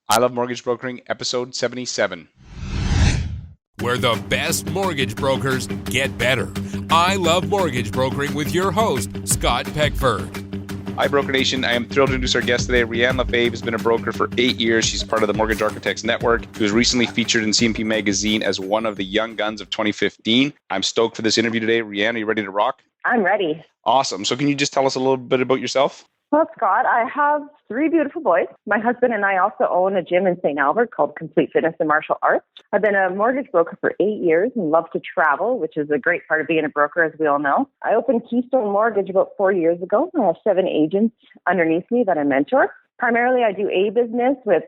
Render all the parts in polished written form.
I Love Mortgage Brokering, episode 77. Where the best mortgage brokers get better. I Love Mortgage Brokering with your host, Scott Peckford. Hi, Broker Nation. I am thrilled to introduce our guest today. Raeann Lefebvre has been a broker for 8 years. She's part of the Mortgage Architects Network. She was recently featured in CMP Magazine as one of the young guns of 2015. I'm stoked for this interview today. Raeann, are you ready to rock? I'm ready. Awesome. So can you just tell us a little bit about yourself? Well, Scott, I have 3 beautiful boys. My husband and I also own a gym in St. Albert called Complete Fitness and Martial Arts. I've been a mortgage broker for 8 years and love to travel, which is a great part of being a broker, as we all know. I opened Keystone Mortgage about 4 years ago. I have 7 agents underneath me that I mentor. Primarily, I do A business with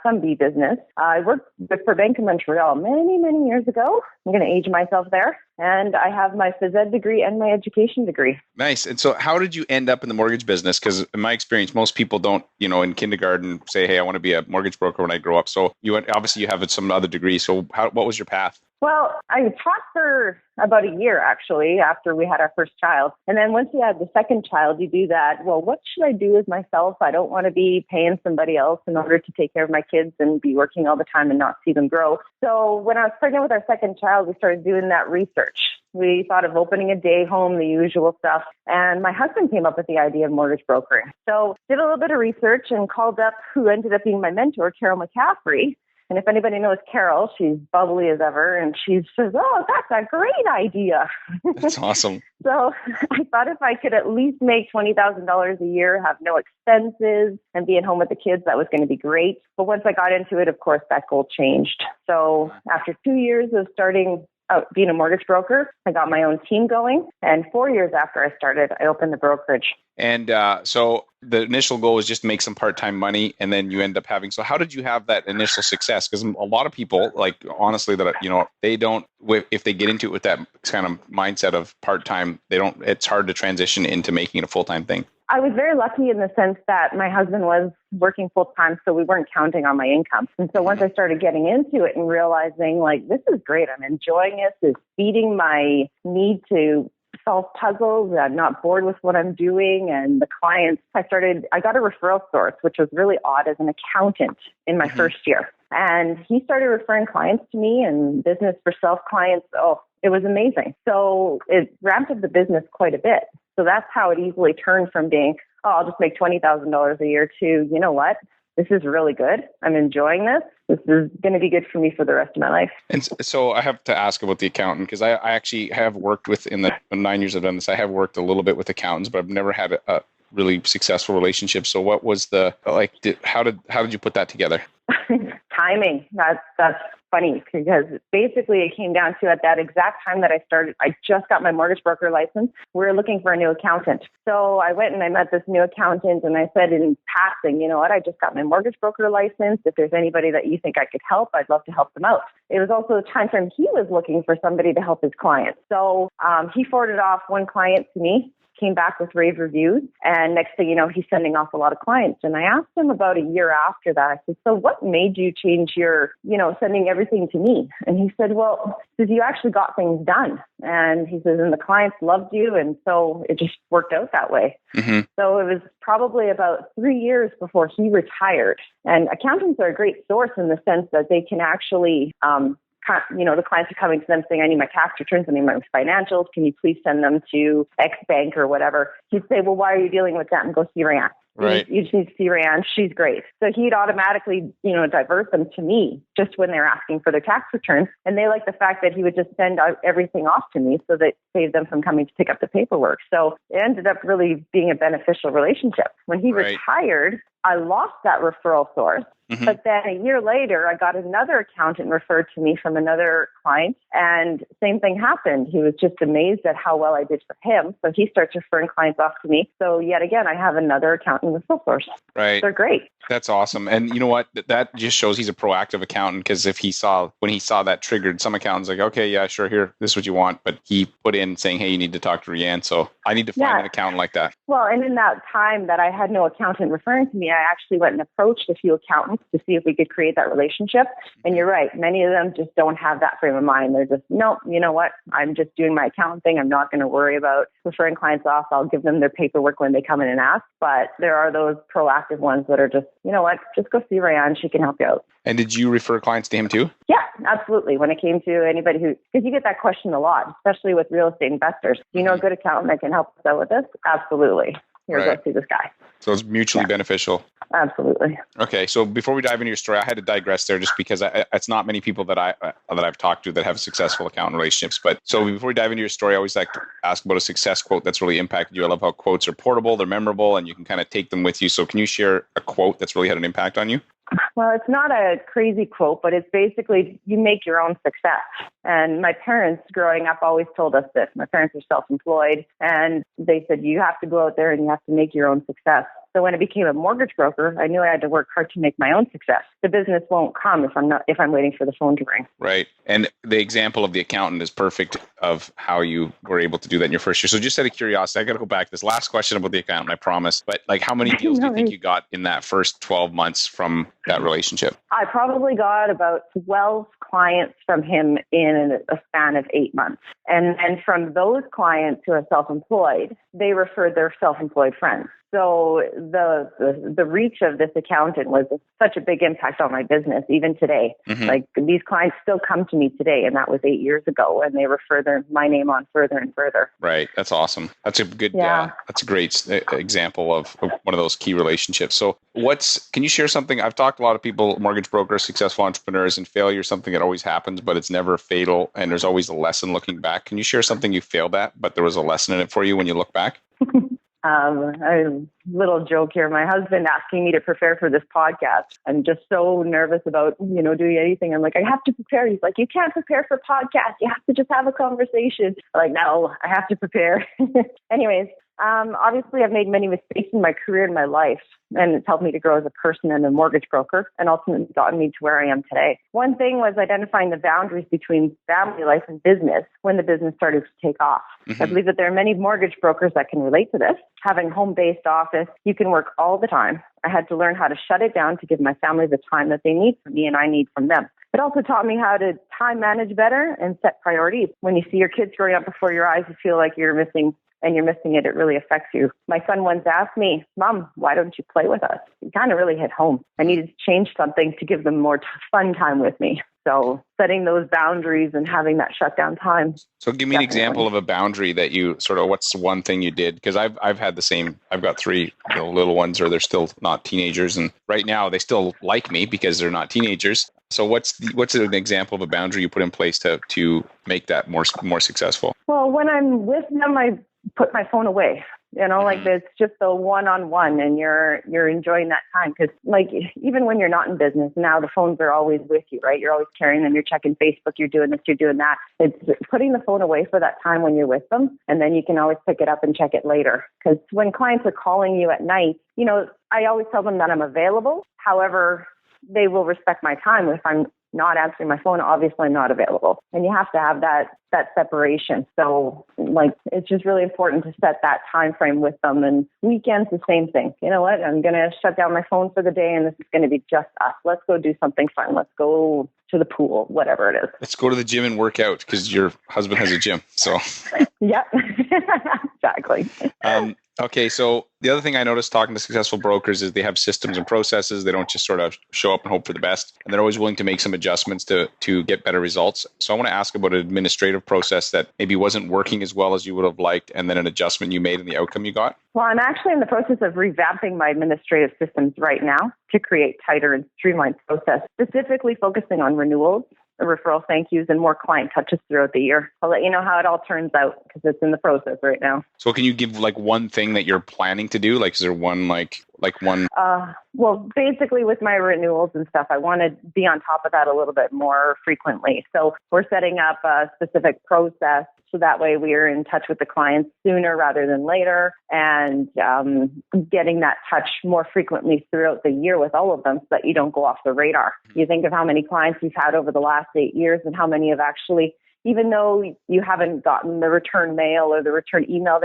some B business. I worked for Bank of Montreal many, many years ago. I'm going to age myself there. And I have my phys ed degree and my education degree. Nice. And so how did you end up in the mortgage business? Because in my experience, most people don't, in kindergarten say, hey, I want to be a mortgage broker when I grow up. So obviously you have some other degree. So what was your path? Well, I taught for about a year, actually, after we had our first child. And then once you had the second child, you do that. Well, what should I do as myself? I don't want to be paying somebody else in order to take care of my kids and be working all the time and not see them grow. So when I was pregnant with our second child, we started doing that research. We thought of opening a day home, the usual stuff. And my husband came up with the idea of mortgage brokering. So did a little bit of research and called up who ended up being my mentor, Carol McCaffrey. And if anybody knows Carol, she's bubbly as ever. And she says, oh, that's a great idea. That's awesome. So I thought if I could at least make $20,000 a year, have no expenses, and be at home with the kids, that was going to be great. But once I got into it, of course, that goal changed. So after 2 years of starting out being a mortgage broker, I got my own team going. And 4 years after I started, I opened the brokerage. And so the initial goal was just to make some part-time money, and then you end up having. So how did you have that initial success? Because a lot of people, like honestly, that they don't. If they get into it with that kind of mindset of part-time, they don't. It's hard to transition into making it a full-time thing. I was very lucky in the sense that my husband was working full-time, so we weren't counting on my income. And so once I started getting into it and realizing, like, this is great, I'm enjoying it, it's feeding my need to solve puzzles. I'm not bored with what I'm doing. And the clients, I got a referral source, which was really odd as an accountant in my first year. And he started referring clients to me and business for self clients. Oh, it was amazing. So it ramped up the business quite a bit. So that's how it easily turned from being, oh, I'll just make $20,000 a year to, you know what? This is really good. I'm enjoying this. This is going to be good for me for the rest of my life. And so I have to ask about the accountant, because I actually have worked with, in the 9 years I've done this, I have worked a little bit with accountants, but I've never had a really successful relationship. So what was how did you put that together? Timing. That's funny, because basically it came down to, at that exact time that I started, I just got my mortgage broker license. We were looking for a new accountant. So I went and I met this new accountant, and I said in passing, you know what, I just got my mortgage broker license. If there's anybody that you think I could help, I'd love to help them out. It was also the time frame he was looking for somebody to help his clients. So he forwarded off one client to me, came back with rave reviews. And next thing you know, he's sending off a lot of clients. And I asked him about a year after that, I said, so what made you change your, sending everything to me? And he said, well, because you actually got things done. And he says, and the clients loved you. And so it just worked out that way. Mm-hmm. So it was probably about 3 years before he retired. And accountants are a great source in the sense that they can actually, the clients are coming to them saying, I need my tax returns, I need my financials. Can you please send them to X bank or whatever? He'd say, well, why are you dealing with that? And go see Raeann. Right. You just need to see Raeann. She's great. So he'd automatically, divert them to me just when they're asking for their tax returns. And they like the fact that he would just send everything off to me, so that saved them from coming to pick up the paperwork. So it ended up really being a beneficial relationship. When he retired, I lost that referral source. Mm-hmm. But then a year later, I got another accountant referred to me from another client, and same thing happened. He was just amazed at how well I did for him. So he starts referring clients off to me. So yet again, I have another accountant referral source. Right. They're great. That's awesome. And you know what? That just shows he's a proactive accountant, because when he saw that triggered, some accountants like, okay, yeah, sure, here, this is what you want. But he put in saying, hey, you need to talk to Raeann. So I need to find an accountant like that. Well, and in that time that I had no accountant referring to me, I actually went and approached a few accountants to see if we could create that relationship. And you're right, many of them just don't have that frame of mind. They're just, no, you know what? I'm just doing my accounting thing. I'm not going to worry about referring clients off. I'll give them their paperwork when they come in and ask. But there are those proactive ones that are just, you know what? Just go see Raeann. She can help you out. And did you refer clients to him too? Yeah, absolutely. When it came to anybody because you get that question a lot, especially with real estate investors. Do you know a good accountant that can help us out with this? Absolutely. Here, go see this guy. So it's mutually beneficial. Absolutely. Okay, so before we dive into your story, I had to digress there just because it's not many people that I've talked to that have successful accountant relationships. But so before we dive into your story, I always like to ask about a success quote that's really impacted you. I love how quotes are portable, they're memorable, and you can kind of take them with you. So can you share a quote that's really had an impact on you? Well, it's not a crazy quote, but it's basically you make your own success. And my parents growing up always told us this. My parents are self-employed, and they said, you have to go out there and you have to make your own success. So when I became a mortgage broker, I knew I had to work hard to make my own success. The business won't come if I'm waiting for the phone to ring. Right. And the example of the accountant is perfect of how you were able to do that in your first year. So just out of curiosity, I got to go back to this last question about the accountant, I promise. But like, how many deals do you think you got in that first 12 months from that relationship? I probably got about 12 clients from him in a span of 8 months. And from those clients who are self-employed, they referred their self-employed friends. So the reach of this accountant was such a big impact on my business, even today. Mm-hmm. Like these clients still come to me today, and that was 8 years ago, and they refer my name on further and further. Right. That's awesome. That's a good, that's a great example of one of those key relationships. So can you share something? I've talked to a lot of people, mortgage brokers, successful entrepreneurs, and failure is something that always happens, but it's never fatal. And there's always a lesson looking back. Can you share something you failed at, but there was a lesson in it for you when you look back? A little joke here. My husband asking me to prepare for this podcast. I'm just so nervous about, doing anything. I'm like, I have to prepare. He's like, you can't prepare for podcasts. You have to just have a conversation. I'm like, no, I have to prepare. Anyways, obviously I've made many mistakes in my career and my life, and it's helped me to grow as a person and a mortgage broker, and ultimately gotten me to where I am today. One thing was identifying the boundaries between family life and business when the business started to take off. Mm-hmm. I believe that there are many mortgage brokers that can relate to this. Having home-based office, you can work all the time. I had to learn how to shut it down to give my family the time that they need from me and I need from them. It also taught me how to time manage better and set priorities. When you see your kids growing up before your eyes, you feel like you're missing it, it really affects you. My son once asked me, Mom, why don't you play with us? It kind of really hit home. I needed to change something to give them more fun time with me. So setting those boundaries and having that shutdown time. So give me an example of a boundary that you what's one thing you did? Because I've had the same. I've got 3 little ones, or they're still not teenagers. And right now they still like me because they're not teenagers. So what's an example of a boundary you put in place to make that more successful? Well, when I'm with them, I put my phone away. Like it's just a one-on-one, and you're enjoying that time. Because like even when you're not in business now, the phones are always with you, right? You're always carrying them. You're checking Facebook. You're doing this. You're doing that. It's putting the phone away for that time when you're with them, and then you can always pick it up and check it later. Because when clients are calling you at night, I always tell them that I'm available. However, they will respect my time. If I'm not answering my phone, obviously I'm not available. And you have to have that separation. So it's just really important to set that time frame with them. And weekends, the same thing. You know what? I'm going to shut down my phone for the day, and this is going to be just us. Let's go do something fun. Let's go to the pool, whatever it is. Let's go to the gym and work out, because your husband has a gym. So yeah, exactly. Okay, so the other thing I noticed talking to successful brokers is they have systems and processes. They don't just sort of show up and hope for the best, and they're always willing to make some adjustments to get better results. So I want to ask about an administrative process that maybe wasn't working as well as you would have liked, and then an adjustment you made and the outcome you got. Well, I'm actually in the process of revamping my administrative systems right now to create tighter and streamlined process, specifically focusing on renewals, referral thank yous, and more client touches throughout the year. I'll let you know how it all turns out, because it's in the process right now. So can you give one thing that you're planning to do? Is there one one? Well, basically with my renewals and stuff, I want to be on top of that a little bit more frequently. So we're setting up a specific process, so that way we are in touch with the clients sooner rather than later, and getting that touch more frequently throughout the year with all of them, so that you don't go off the radar. You think of how many clients we've had over the last 8 years and how many have actually even though you haven't gotten the return mail or the return email,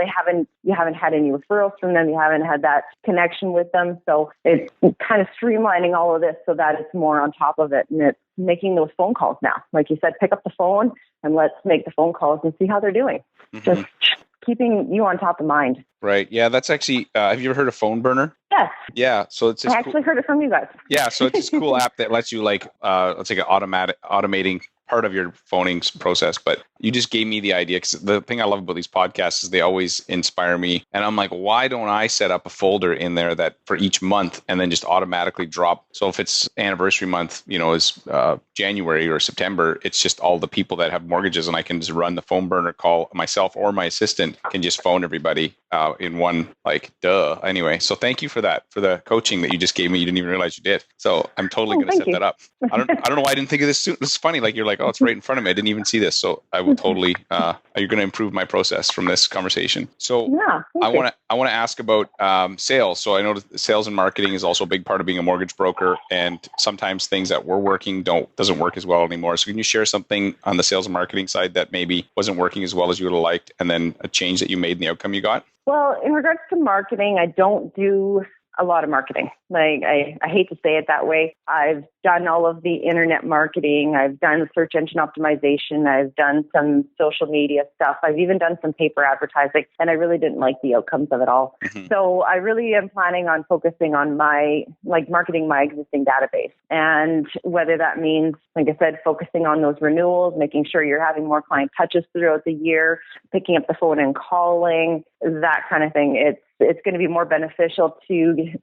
you haven't had any referrals from them. You haven't had that connection with them. So it's kind of streamlining all of this so that it's more on top of it. And it's making those phone calls now. Like you said, pick up the phone and let's make the phone calls and see how they're doing. Just keeping you on top of mind. Right. Yeah, that's actually, have you ever heard of Phone Burner? Yes. Yeah. So it's I actually heard it from you guys. Yeah. So it's this cool app that lets you let's say automating part of your phoning process. But you just gave me the idea, because the thing I love about these podcasts is they always inspire me. And I'm like, why don't I set up a folder in there that for each month and then just automatically drop? So if it's anniversary month, is January or September, it's just all the people that have mortgages, and I can just run the Phone Burner call. Myself or my assistant can just phone everybody in one, Anyway, so thank you for that, for the coaching that you just gave me. You didn't even realize you did. So I'm totally going to set that up. I don't know why I didn't think of this soon. This is funny. You're like, oh, it's right in front of me. I didn't even see this. So I will totally, you're going to improve my process from this conversation. So yeah, I want to ask about sales. So I know that sales and marketing is also a big part of being a mortgage broker. And sometimes things that were working doesn't work as well anymore. So can you share something on the sales and marketing side that maybe wasn't working as well as you would have liked, and then a change that you made in the outcome you got? Well, in regards to marketing, I don't do a lot of marketing. I hate to say it that way. I've done all of the internet marketing. I've done search engine optimization. I've done some social media stuff. I've even done some paper advertising, and I really didn't like the outcomes of it all. So I really am planning on focusing on marketing my existing database. And whether that means, like I said, focusing on those renewals, making sure you're having more client touches throughout the year, picking up the phone and calling, that kind of thing. It's going to be more beneficial to,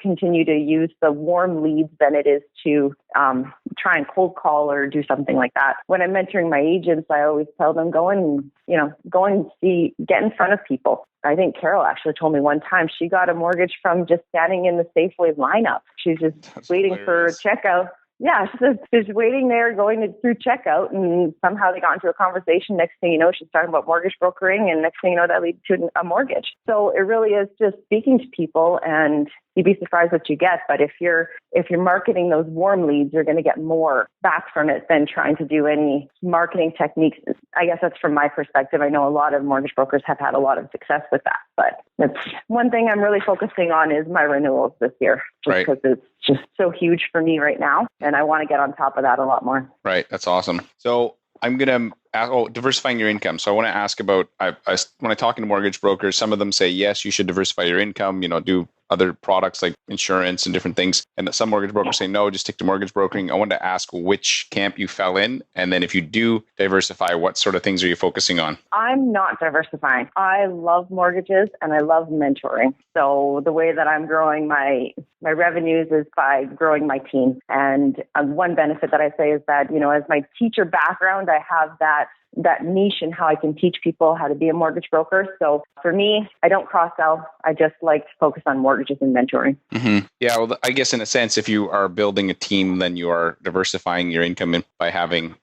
continue to use the warm leads than it is to try and cold call or do something like that. When I'm mentoring my agents, I always tell them, go and get in front of people. I think Carol actually told me one time she got a mortgage from just standing in the Safeway lineup. She's just waiting for checkout. Yeah, she's waiting there, through checkout, and somehow they got into a conversation. Next thing you know, she's talking about mortgage brokering, and next thing you know, that leads to a mortgage. So it really is just speaking to people, and you'd be surprised what you get. But if you're marketing those warm leads, you're going to get more back from it than trying to do any marketing techniques. I guess that's from my perspective. I know a lot of mortgage brokers have had a lot of success with that, but that's one thing I'm really focusing on is my renewals this year, just because it's just so huge for me right now, and I want to get on top of that a lot more. Right. That's awesome. So I'm going to ask, diversifying your income. So I want to ask about, when I talk to mortgage brokers, some of them say, yes, you should diversify your income, do other products like insurance and different things. And some mortgage brokers say, no, just stick to mortgage brokering. I wanted to ask which camp you fell in. And then if you do diversify, what sort of things are you focusing on? I'm not diversifying. I love mortgages and I love mentoring. So the way that I'm growing my revenues is by growing my team. And one benefit that I say is that, as my teacher background, I have that niche in how I can teach people how to be a mortgage broker. So for me, I don't cross-sell. I just like to focus on mortgages and mentoring. Mm-hmm. Yeah, well, I guess in a sense, if you are building a team, then you are diversifying your income by having,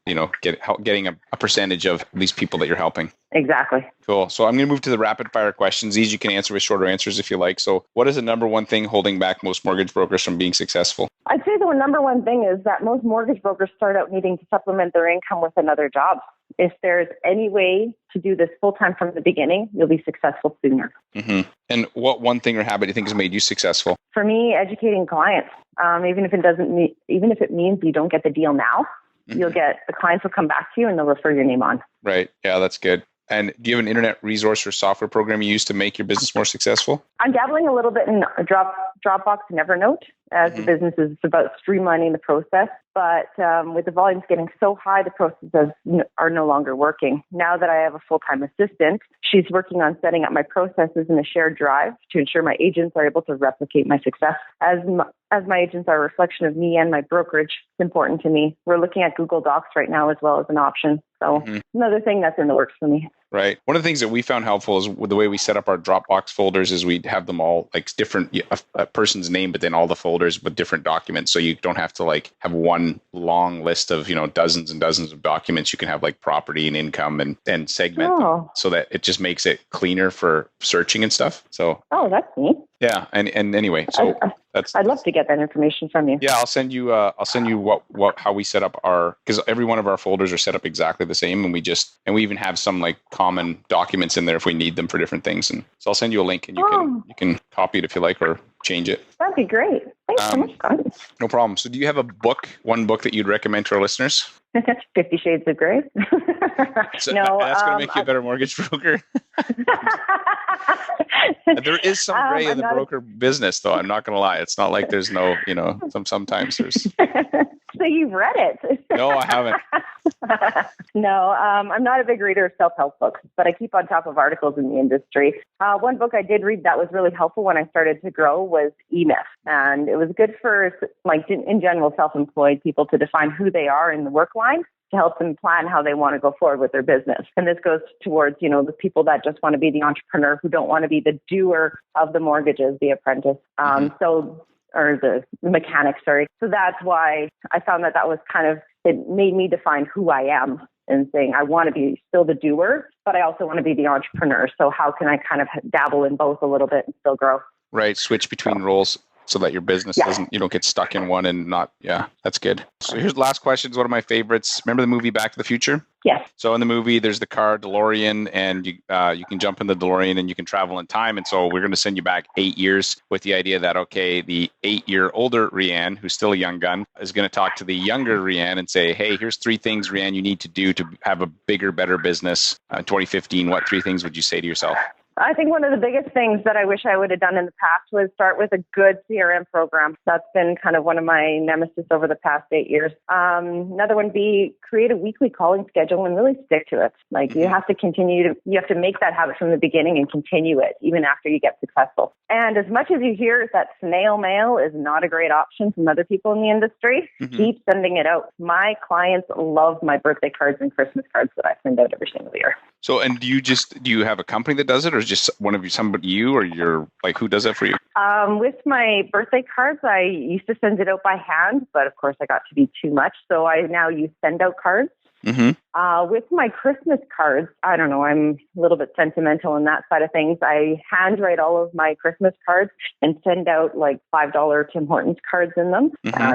getting a percentage of these people that you're helping. Exactly. Cool. So I'm going to move to the rapid fire questions. These you can answer with shorter answers if you like. So what is the number one thing holding back most mortgage brokers from being successful? I'd say the number one thing is that most mortgage brokers start out needing to supplement their income with another job. If there's any way to do this full-time from the beginning, you'll be successful sooner. Mm-hmm. And what one thing or habit do you think has made you successful? For me, educating clients, even if it means you don't get the deal now, you'll get the clients will come back to you and they'll refer your name on. Right. Yeah, that's good. And do you have an internet resource or software program you use to make your business more successful? I'm dabbling a little bit in Dropbox and Evernote as the business is about streamlining the process. But with the volumes getting so high, the processes are no longer working. Now that I have a full-time assistant, she's working on setting up my processes in a shared drive to ensure my agents are able to replicate my success. As my agents are a reflection of me and my brokerage, it's important to me. We're looking at Google Docs right now as well as an option. So another thing that's in the works for me. Right. One of the things that we found helpful is with the way we set up our Dropbox folders is we have them all like different, a person's name, but then all the folders with different documents. So you don't have to have one long list of, dozens and dozens of documents. You can have property and income and segment them so that it just makes it cleaner for searching and stuff. So, that's neat. Yeah, and anyway, so I'd love to get that information from you. Yeah, I'll send you how we set up because every one of our folders are set up exactly the same, and we even have some like common documents in there if we need them for different things. And so I'll send you a link, and you can copy it if you like or change it. That'd be great. Thanks so much, Scott. No problem. So do you have one book that you'd recommend to our listeners? 50 Shades of Grey. So No, that's going to make you a better mortgage broker. There is some gray in the broker business, though. I'm not going to lie. It's not like there's no, sometimes there's. So you've read it? No, I haven't. No, I'm not a big reader of self-help books, but I keep on top of articles in the industry. One book I did read that was really helpful when I started to grow was E-Myth. And it was good for, in general, self-employed people to define who they are in the work line, to help them plan how they want to go forward with their business. And this goes towards, the people that just want to be the entrepreneur, who don't want to be the doer of the mortgages, the apprentice. Or the mechanic, sorry. So that's why I found that was it made me define who I am and saying, I want to be still the doer, but I also want to be the entrepreneur. So how can I kind of dabble in both a little bit and still grow? Right. Switch between roles so that your business you don't get stuck in one and not, that's good. So here's the last question. It's one of my favorites. Remember the movie Back to the Future? Yes. So in the movie, there's the car DeLorean, and you can jump in the DeLorean and you can travel in time. And so we're going to send you back 8 years with the idea that, okay, the 8-year older Raeann, who's still a young gun, is going to talk to the younger Raeann and say, hey, here's 3 things, Raeann, you need to do to have a bigger, better business. 2015, what 3 things would you say to yourself? I think one of the biggest things that I wish I would have done in the past was start with a good CRM program. That's been kind of one of my nemesis over the past 8 years. Another one be create a weekly calling schedule and really stick to it. You have to you have to make that habit from the beginning and continue it even after you get successful. And as much as you hear that snail mail is not a great option from other people in the industry, keep sending it out. My clients love my birthday cards and Christmas cards that I send out every single year. So, and do you have a company that does it, or just somebody or who does that for you? With my birthday cards, I used to send it out by hand, but of course I got to be too much. So I now use send out cards. With my Christmas cards, I don't know, I'm a little bit sentimental on that side of things. I handwrite all of my Christmas cards and send out $5 Tim Hortons cards in them,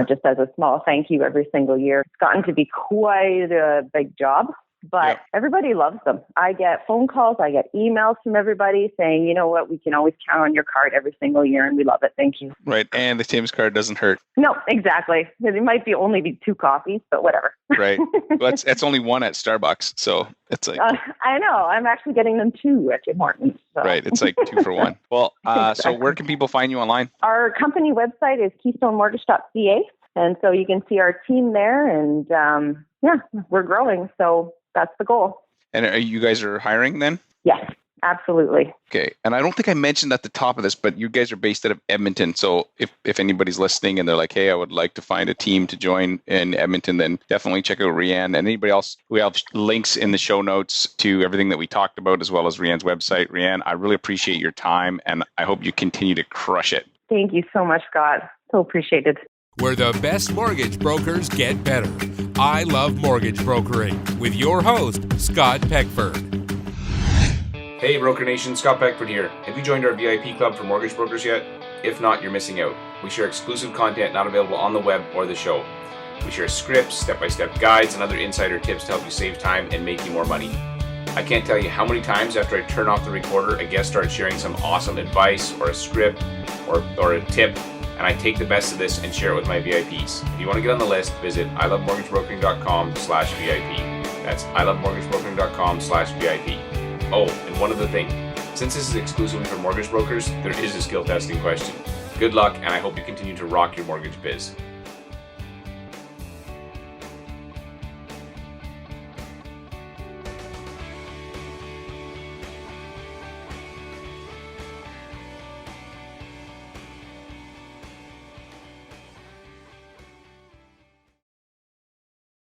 just as a small thank you every single year. It's gotten to be quite a big job. But everybody loves them. I get phone calls, I get emails from everybody saying, you know what, we can always count on your card every single year and we love it. Thank you. Right. And the Tim's card doesn't hurt. No, exactly. It might only be 2 coffees, but whatever. Right. Well, it's only 1 at Starbucks. So it's I know. I'm actually getting them 2 at Tim Hortons. So. Right. It's 2 for 1. Well, exactly. So where can people find you online? Our company website is keystonemortgage.ca. And so you can see our team there and we're growing. So that's the goal. And are you guys hiring then? Yes, absolutely. Okay. And I don't think I mentioned at the top of this, but you guys are based out of Edmonton. So if anybody's listening and they're like, hey, I would like to find a team to join in Edmonton, then definitely check out Raeann. And anybody else, we have links in the show notes to everything that we talked about, as well as Raeann's website. Raeann, I really appreciate your time, and I hope you continue to crush it. Thank you so much, Scott. So appreciated. Where the best mortgage brokers get better. I Love Mortgage Brokering with your host, Scott Peckford. Hey Broker Nation, Scott Peckford here. Have you joined our VIP club for mortgage brokers yet? If not, you're missing out. We share exclusive content not available on the web or the show. We share scripts, step-by-step guides, and other insider tips to help you save time and make you more money. I can't tell you how many times after I turn off the recorder, a guest starts sharing some awesome advice or a script or a tip, and I take the best of this and share it with my VIPs. If you want to get on the list, visit ilovemortgagebrokering.com/VIP. That's ilovemortgagebrokering.com/VIP. Oh, and one other thing. Since this is exclusively for mortgage brokers, there is a skill testing question. Good luck, and I hope you continue to rock your mortgage biz.